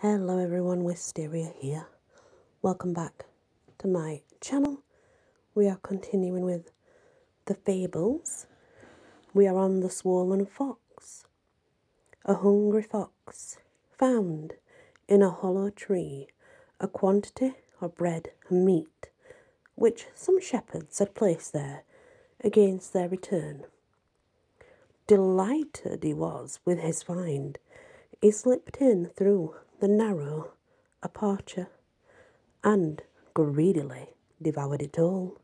Hello everyone, Wisteria here. Welcome back to my channel. We are continuing with the Fables. We are on the Swollen Fox. A hungry fox found in a hollow tree a quantity of bread and meat, which some shepherds had placed there against their return. Delighted he was with his find, he slipped in through the narrow aperture and greedily devoured it all.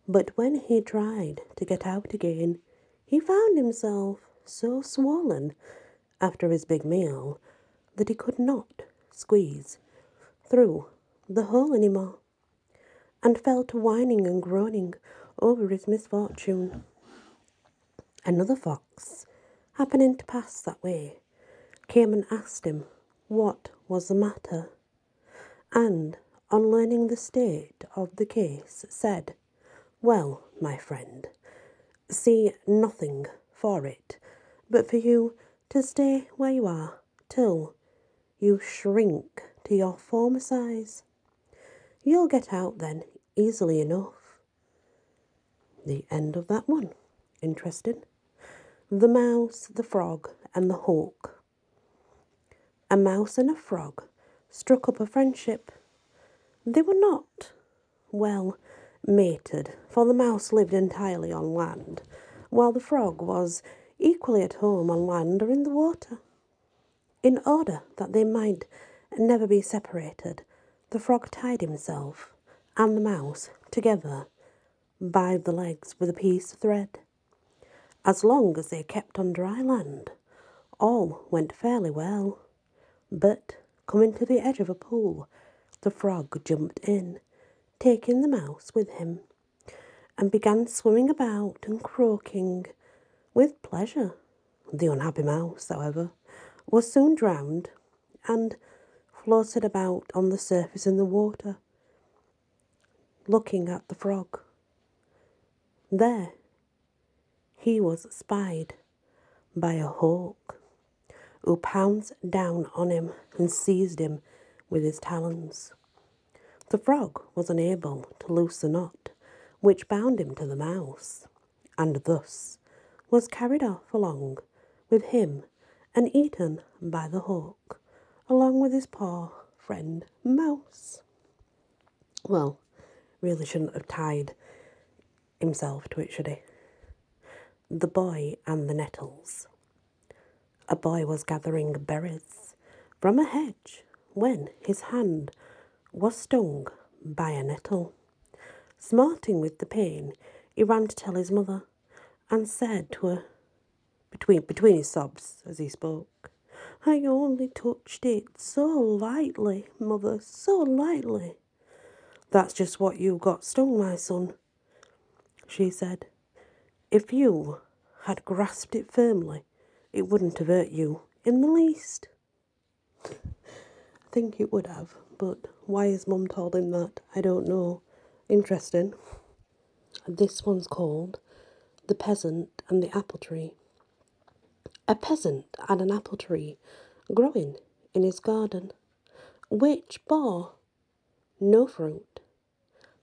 But when he tried to get out again, he found himself so swollen after his big meal that he could not squeeze through the hole any more, and fell to whining and groaning over his misfortune. Another fox, happening to pass that way, came and asked him what was the matter, and, on learning the state of the case, said, "Well, my friend, see nothing for it but for you to stay where you are till you shrink to your former size. You'll get out then easily enough." The end of that one. Interested? The Mouse, the Frog, and the Hawk. A mouse and a frog struck up a friendship. They were not well mated, for the mouse lived entirely on land, while the frog was equally at home on land or in the water. In order that they might never be separated, the frog tied himself and the mouse together by the legs with a piece of thread. As long as they kept on dry land, all went fairly well. But, coming to the edge of a pool, the frog jumped in, taking the mouse with him, and began swimming about and croaking with pleasure. The unhappy mouse, however, was soon drowned and floated about on the surface in the water, looking at the frog. There he was spied by a hawk, who pounced down on him and seized him with his talons. The frog was unable to loose the knot which bound him to the mouse, and thus was carried off along with him and eaten by the hawk, along with his poor friend Mouse. Well, really shouldn't have tied himself to it, should he? The Boy and the Nettles. A boy was gathering berries from a hedge when his hand was stung by a nettle. Smarting with the pain, he ran to tell his mother, and said to her, between his sobs as he spoke, "I only touched it so lightly, mother, so lightly." "That's just what you got stung, my son," she said. "If you had grasped it firmly, it wouldn't have hurt you in the least." I think it would have, but why his mum told him that, I don't know. Interesting. This one's called The Peasant and the Apple Tree. A peasant had an apple tree growing in his garden, which bore no fruit,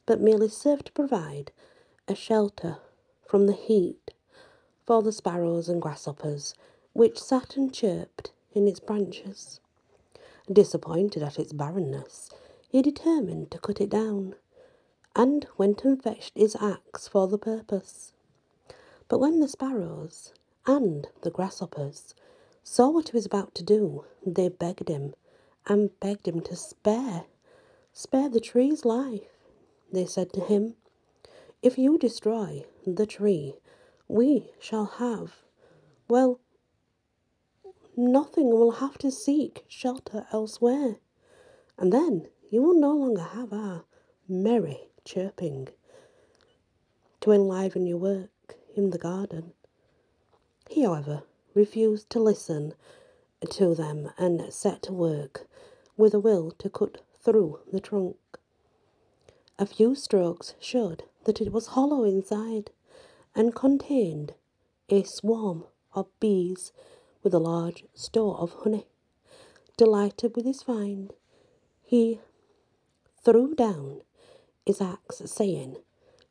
but merely served to provide a shelter from the heat for the sparrows and grasshoppers which sat and chirped in its branches. Disappointed at its barrenness, he determined to cut it down, and went and fetched his axe for the purpose. But when the sparrows and the grasshoppers saw what he was about to do, they begged him to spare the tree's life. They said to him, "If you destroy the tree, we shall have, well, nothing, and will have to seek shelter elsewhere. And then you will no longer have our merry chirping to enliven your work in the garden." He, however, refused to listen to them and set to work with a will to cut through the trunk. A few strokes showed that it was hollow inside and contained a swarm of bees with a large store of honey. Delighted with his find, he threw down his axe, saying,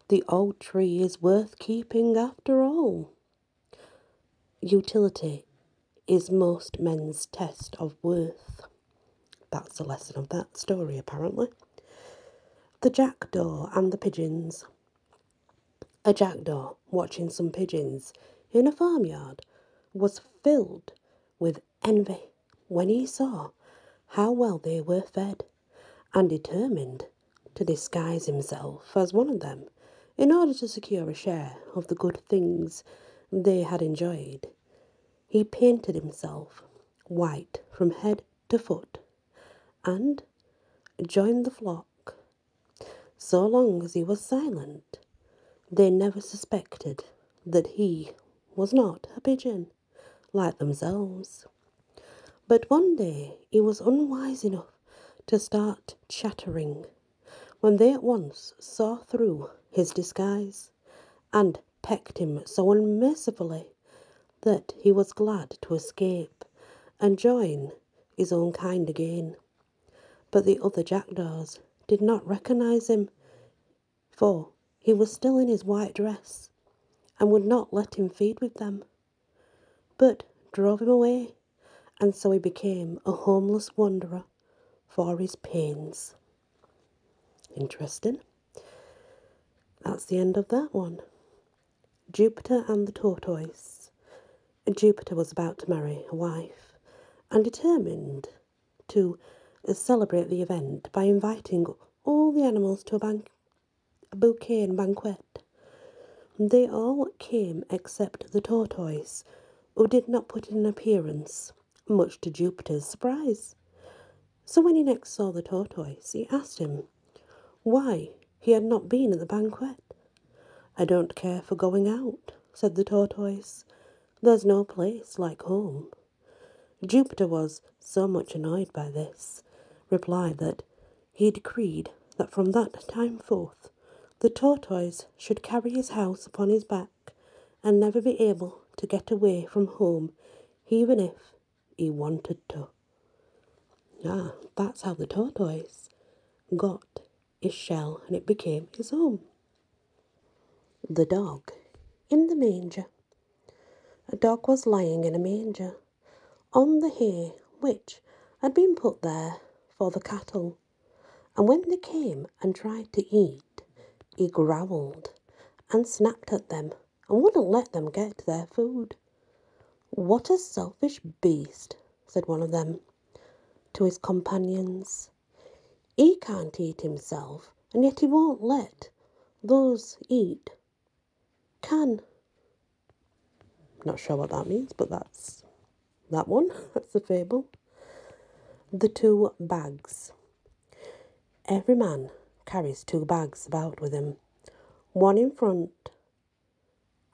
"The old tree is worth keeping after all." Utility is most men's test of worth. That's the lesson of that story, apparently. The Jackdaw and the Pigeons. A jackdaw, watching some pigeons in a farmyard, was filled with envy when he saw how well they were fed, and determined to disguise himself as one of them in order to secure a share of the good things they had enjoyed. He painted himself white from head to foot and joined the flock. So long as he was silent, they never suspected that he was not a pigeon like themselves. But one day he was unwise enough to start chattering, when they at once saw through his disguise and pecked him so unmercifully that he was glad to escape and join his own kind again. But the other jackdaws did not recognize him, for he was still in his white dress and would not let him feed with them, but drove him away, and so he became a homeless wanderer for his pains. Interesting. That's the end of that one. Jupiter and the Tortoise. Jupiter was about to marry a wife and determined to celebrate the event by inviting all the animals to a bouquet and banquet. They all came except the Tortoise, who did not put in an appearance, much to Jupiter's surprise. So when he next saw the Tortoise, he asked him why he had not been at the banquet. "I don't care for going out," said the Tortoise. "There's no place like home." Jupiter was so much annoyed by this reply that he decreed that from that time forth the Tortoise should carry his house upon his back and never be able to get away from home, even if he wanted to. That's how the Tortoise got his shell and it became his home. The Dog in the Manger. A dog was lying in a manger on the hay which had been put there for the cattle, and when they came and tried to eat, he growled and snapped at them and wouldn't let them get their food. "What a selfish beast," said one of them to his companions. "He can't eat himself, and yet he won't let those eat. Can." Not sure what that means, but that's that one. That's the fable. The Two Bags. Every man carries two bags about with him, one in front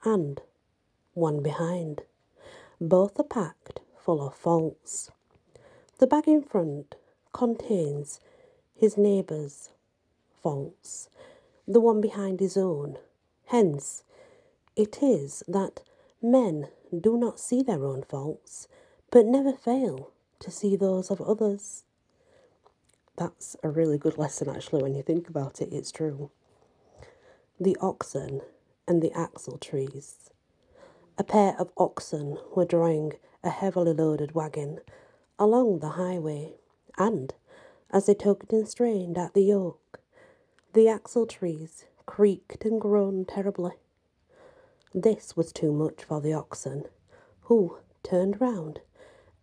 and one behind. Both are packed full of faults. The bag in front contains his neighbour's faults, the one behind his own. Hence, it is that men do not see their own faults, but never fail to see those of others. That's a really good lesson, actually, when you think about it. It's true. The Oxen and the Axle Trees. A pair of oxen were drawing a heavily loaded wagon along the highway, and as they tugged and strained at the yoke, the axle trees creaked and groaned terribly. This was too much for the oxen, who turned round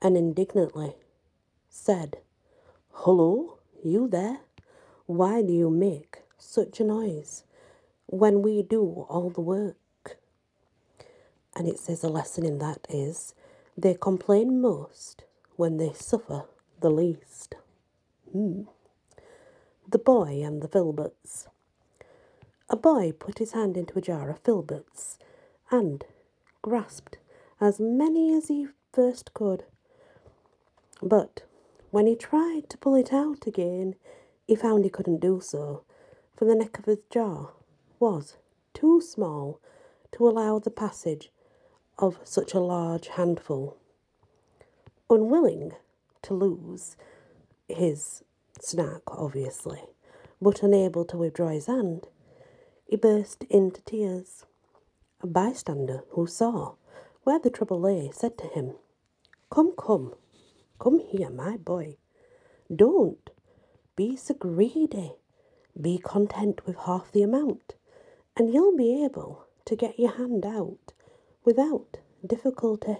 and indignantly said, "Hullo, you there? Why do you make such a noise when we do all the work?" And it says a lesson in that is, they complain most when they suffer the least. The Boy and the Filberts. A boy put his hand into a jar of filberts and grasped as many as he first could. But when he tried to pull it out again, he found he couldn't do so, for the neck of his jar was too small to allow the passage of such a large handful. Unwilling to lose his snack, obviously, but unable to withdraw his hand, he burst into tears. A bystander who saw where the trouble lay said to him, "Come, come, come here, my boy. Don't be so greedy. Be content with half the amount, and you'll be able to get your hand out without difficulty."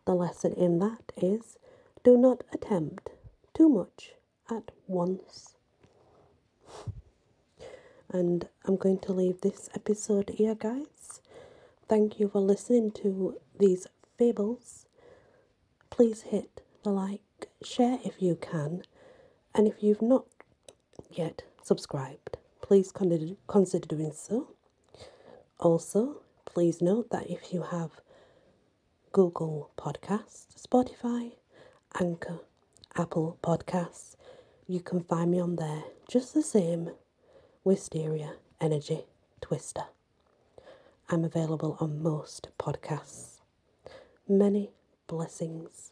The lesson in that is, do not attempt too much at once. And I'm going to leave this episode here, guys. Thank you for listening to these fables. Please hit the like, share if you can, and if you've not yet subscribed, please consider doing so. Also, please note that if you have Google Podcasts, Spotify, Anchor, Apple Podcasts, you can find me on there just the same, Wisteria Energy Twister. I'm available on most podcasts. Many blessings.